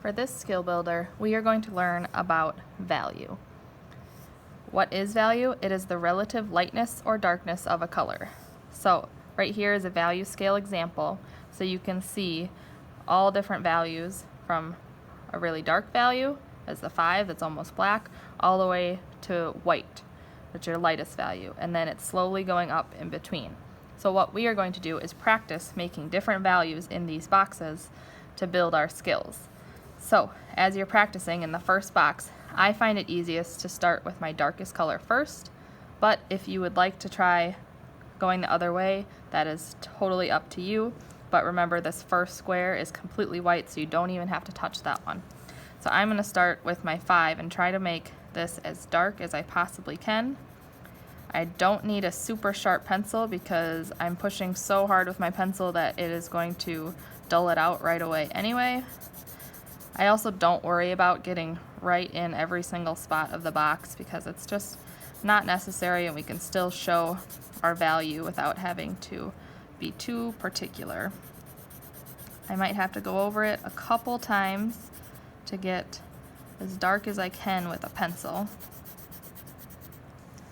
For this skill builder, we are going to learn about value. What is value? It is the relative lightness or darkness of a color. So right here is a value scale example, so you can see all different values from a really dark value, as the 5 that's almost black, all the way to white, that's your lightest value, and then it's slowly going up in between. So what we are going to do is practice making different values in these boxes to build our skills. So as you're practicing in the first box, I find it easiest to start with my darkest color first, but if you would like to try going the other way, that is totally up to you. But remember, this first square is completely white, so you don't even have to touch that one. So I'm going to start with my 5 and try to make this as dark as I possibly can. I don't need a super sharp pencil because I'm pushing so hard with my pencil that it is going to dull it out right away anyway. I also don't worry about getting right in every single spot of the box because it's just not necessary, and we can still show our value without having to be too particular. I might have to go over it a couple times to get as dark as I can with a pencil.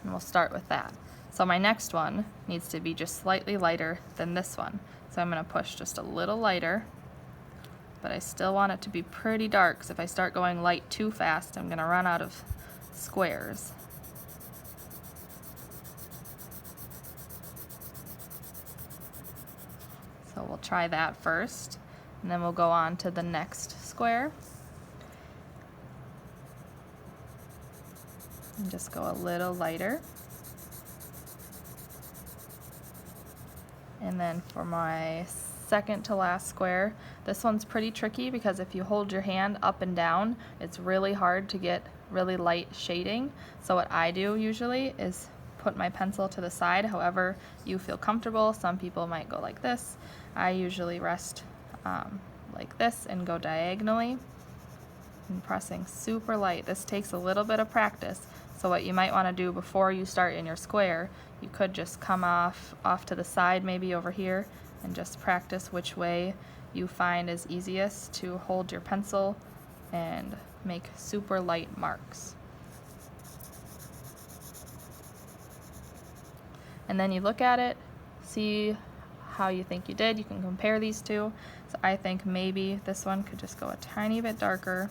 And we'll start with that. So my next one needs to be just slightly lighter than this one. So I'm going to push just a little lighter, but I still want it to be pretty dark, because if I start going light too fast, I'm going to run out of squares. So we'll try that first, and then we'll go on to the next square. And just go a little lighter. And then for my second to last square, this one's pretty tricky because if you hold your hand up and down, it's really hard to get really light shading. So what I do usually is put my pencil to the side, however you feel comfortable. Some people might go like this. I usually rest like this and go diagonally and pressing super light. This takes a little bit of practice. So what you might want to do before you start in your square, you could just come off to the side, maybe over here, and just practice which way you find is easiest to hold your pencil and make super light marks. And then you look at it, see how you think you did. You can compare these two. So I think maybe this one could just go a tiny bit darker.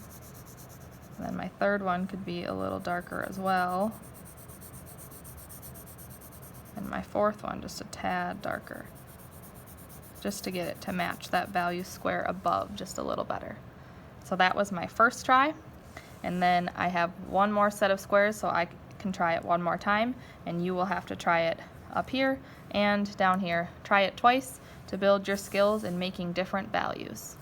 And then my third one could be a little darker as well. And my fourth one just a tad darker, just to get it to match that value square above just a little better. So that was my first try. And then I have one more set of squares, so I can try it one more time, and you will have to try it up here and down here. Try it twice to build your skills in making different values.